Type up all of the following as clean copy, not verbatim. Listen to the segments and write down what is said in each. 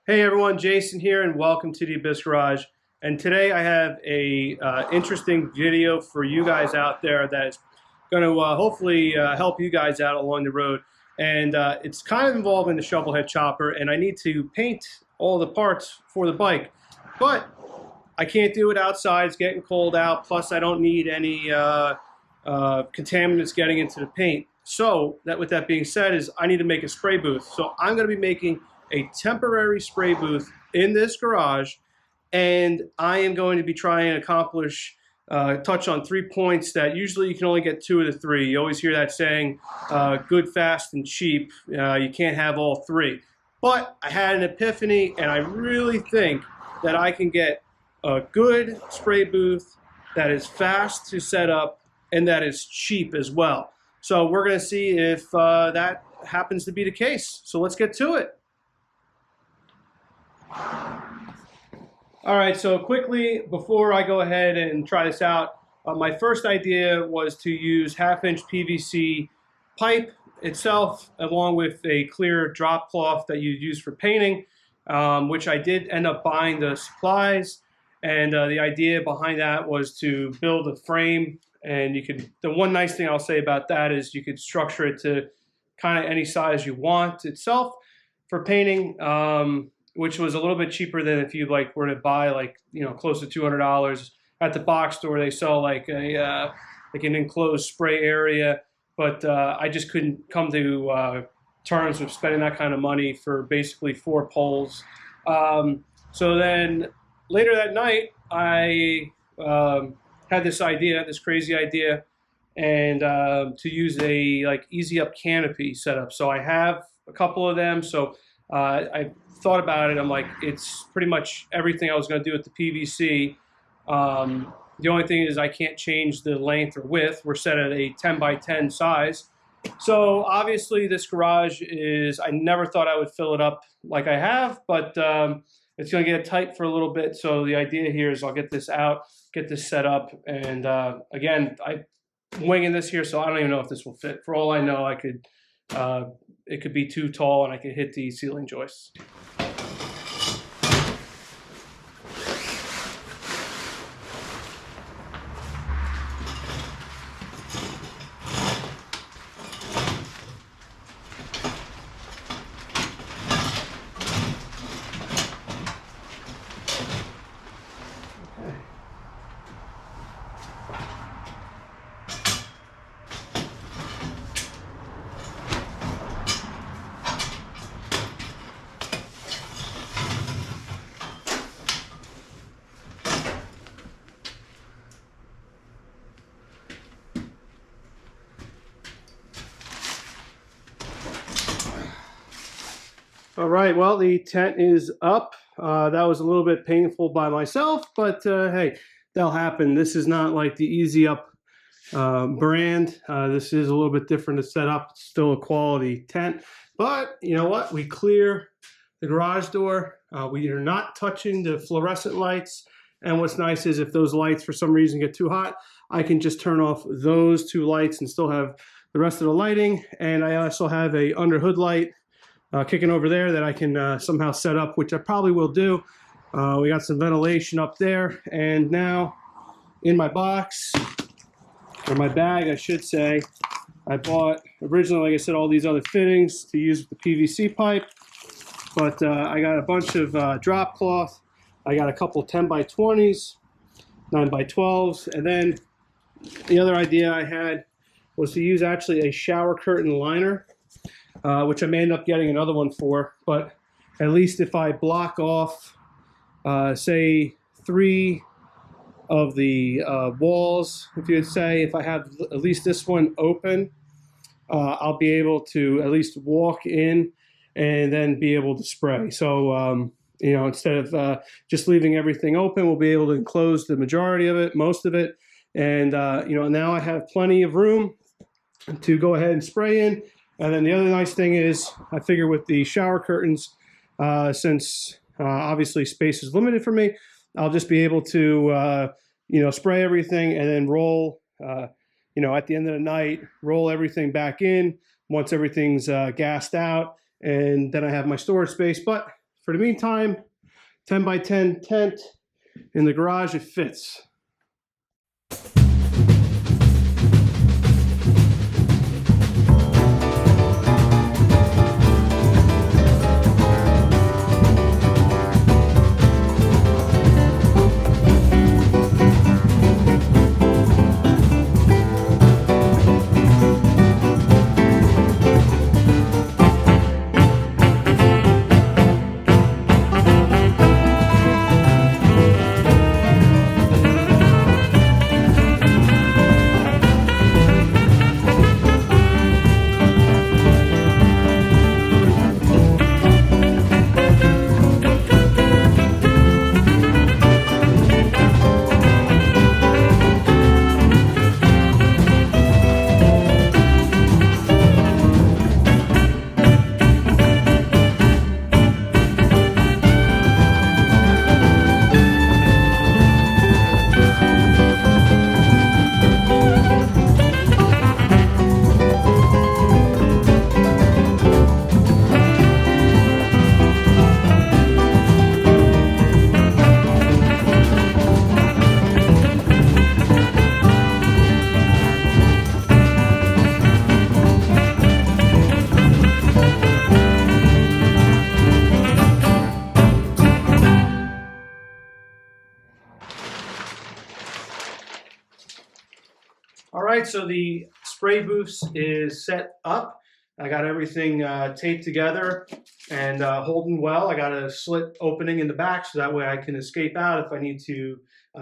Hey everyone, Jason here, and welcome to the Abyss Garage. And today I have a interesting video for you guys out there that's going to hopefully help you guys out along the road. And it's kind of involving the Shovelhead chopper, and I need to paint all the parts for the bike. But I can't do it outside; it's getting cold out. Plus, I don't need any contaminants getting into the paint. So, with that being said, I need to make a spray booth. So I'm going to be making a temporary spray booth in this garage, and I am going to be trying to accomplish touch on 3 points that usually you can only get 2 of the 3. You always hear that saying, good, fast, and cheap. You can't have all 3. But I had an epiphany, and I really think that I can get a good spray booth that is fast to set up and that is cheap as well. So we're going to see if that happens to be the case. So let's get to it. All right, so quickly, before I go ahead and try this out, my first idea was to use 1/2-inch PVC pipe itself, along with a clear drop cloth that you use for painting, which I did end up buying the supplies. And the idea behind that was to build a frame, and the one nice thing I'll say about that is you could structure it to kind of any size you want itself for painting. Which was a little bit cheaper than if you were to buy close to $200 at the box store. They sell like an enclosed spray area, but I just couldn't come to terms with spending that kind of money for basically 4 poles. So then later that night, I had this crazy idea, and to use a easy up canopy setup. So I have a couple of them. So I thought about it. I'm like, it's pretty much everything I was going to do with the PVC. The only thing is I can't change the length or width. We're set at a 10 by 10 size. So obviously this garage I never thought I would fill it up like I have, but it's going to get tight for a little bit. So the idea here is I'll get this out, get this set up. And again, I'm winging this here, so I don't even know if this will fit. For all I know, it could be too tall and I could hit the ceiling joists. All right, well, the tent is up. That was a little bit painful by myself, but hey, that'll happen. This is not like the Easy Up brand. This is a little bit different to set up. It's still a quality tent, but you know what? We clear the garage door. We are not touching the fluorescent lights. And what's nice is if those lights for some reason get too hot, I can just turn off those 2 lights and still have the rest of the lighting. And I also have a under hood light kicking over there that I can somehow set up, which I probably will do. We got some ventilation up there, and now in my box, or my bag I should say, I bought originally, like I said, all these other fittings to use with the PVC pipe, but I got a bunch of drop cloth. I got a couple 10 by 20s, 9 by 12s, and then the other idea I had was to use actually a shower curtain liner, which I may end up getting another one for, but at least if I block off, say 3 of the walls, if you'd say, if I have at least this one open, I'll be able to at least walk in and then be able to spray. So, instead of just leaving everything open, we'll be able to enclose the majority of it, most of it. And, now I have plenty of room to go ahead and spray in. And then the other nice thing is, I figure with the shower curtains, since obviously space is limited for me, I'll just be able to, spray everything and then roll, at the end of the night, roll everything back in once everything's gassed out. And then I have my storage space. But for the meantime, 10 by 10 tent in the garage, it fits. All right, so the spray booth is set up. I got everything taped together and holding well. I got a slit opening in the back so that way I can escape out if I need to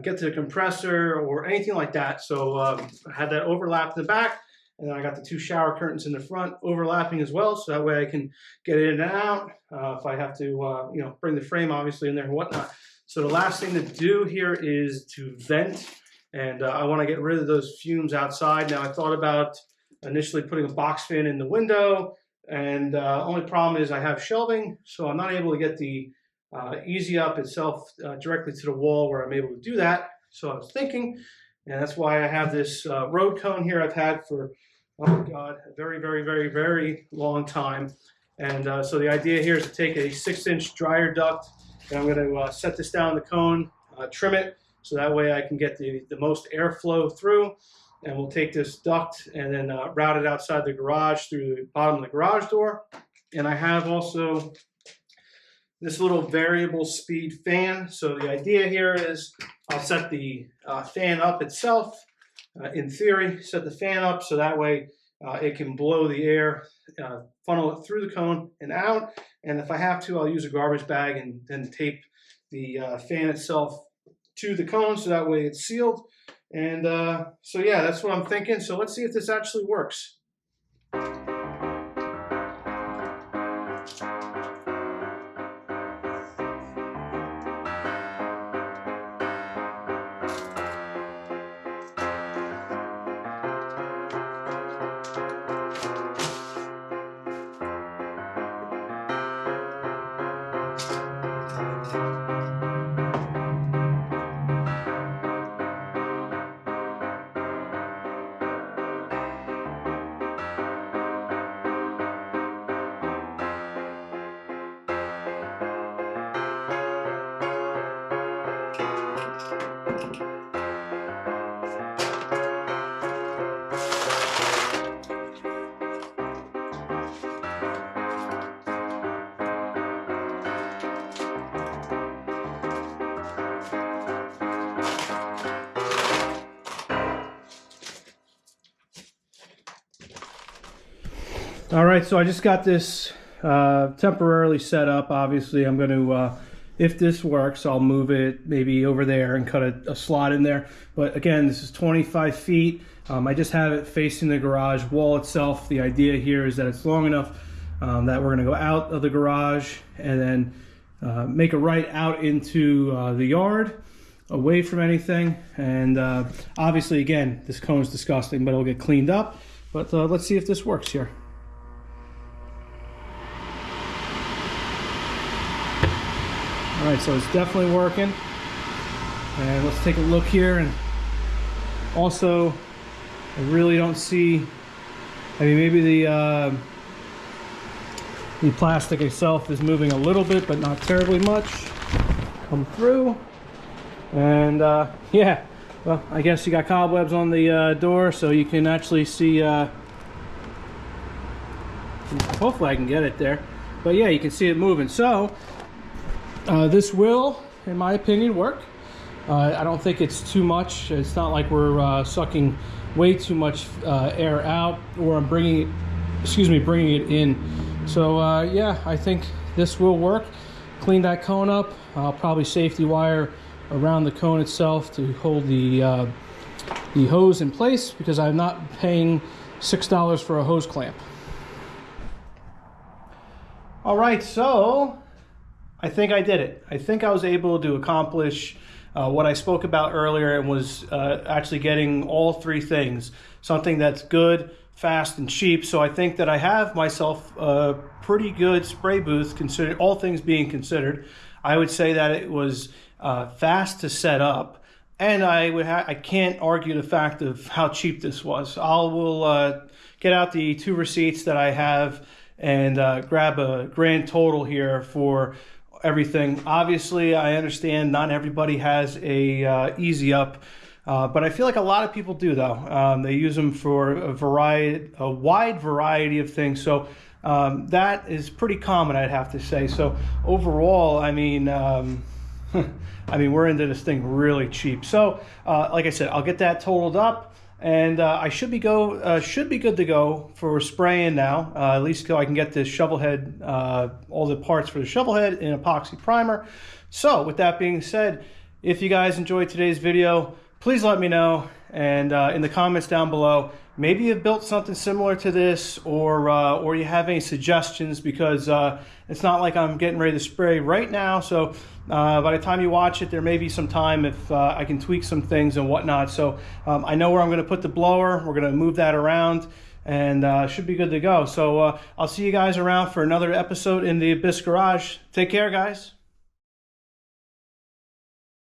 get to the compressor or anything like that. So I had that overlap in the back, and then I got the two shower curtains in the front overlapping as well, so that way I can get in and out if I have to bring the frame obviously in there and whatnot. So the last thing to do here is to vent. And I want to get rid of those fumes outside. Now I thought about initially putting a box fan in the window, and only problem is I have shelving, so I'm not able to get the easy up itself directly to the wall where I'm able to do that. So I was thinking, and that's why I have this road cone here I've had for, oh my God, a very, very, very, very long time. And so the idea here is to take a 6-inch dryer duct, and I'm going to set this down the cone, trim it, so that way I can get the most airflow through, and we'll take this duct and then route it outside the garage through the bottom of the garage door. And I have also this little variable speed fan. So the idea here is I'll set the fan up itself, in theory, set the fan up so that way it can blow the air, funnel it through the cone and out. And if I have to, I'll use a garbage bag and then tape the fan itself to the cone so that way it's sealed. And so yeah, that's what I'm thinking. So let's see if this actually works. All right, so I just got this temporarily set up. Obviously, I'm going to, if this works, I'll move it maybe over there and cut a slot in there. But again, this is 25 feet. I just have it facing the garage wall itself. The idea here is that it's long enough that we're going to go out of the garage and then make a right out into the yard, away from anything. And obviously, again, this cone is disgusting, but it'll get cleaned up. But let's see if this works here. All right, so it's definitely working. And let's take a look here. And also, I really don't see, I mean, maybe The plastic itself is moving a little bit, but not terribly much. Come through. And yeah, well, I guess you got cobwebs on the door, so you can actually see, hopefully I can get it there. But yeah, you can see it moving. So this will, in my opinion, work. I don't think it's too much. It's not like we're sucking way too much air out, or I'm bringing it in. So yeah, I think this will work. Clean that cone up. I'll probably safety wire around the cone itself to hold the hose in place, because I'm not paying $6 for a hose clamp. All right, so I think I did it. I think I was able to accomplish what I spoke about earlier, and was actually getting all three things. Something that's good, fast, and cheap. So I think that I have myself a pretty good spray booth, considered all things being considered. I would say that it was fast to set up, and I can't argue the fact of how cheap this was. I will get out the 2 receipts that I have and grab a grand total here for everything. Obviously, I understand not everybody has a easy up, but I feel like a lot of people do, though. They use them for a wide variety of things. So that is pretty common, I'd have to say. So overall, I mean, we're into this thing really cheap. So like I said, I'll get that totaled up, and I should be good to go for spraying now. At least so I can get this Shovelhead, all the parts for the Shovelhead in epoxy primer. So with that being said, if you guys enjoyed today's video, please let me know, and in the comments down below, maybe you've built something similar to this, or you have any suggestions, because it's not like I'm getting ready to spray right now. So by the time you watch it, there may be some time if I can tweak some things and whatnot. So I know where I'm going to put the blower. We're going to move that around, and should be good to go. So I'll see you guys around for another episode in the Abyss Garage. Take care, guys.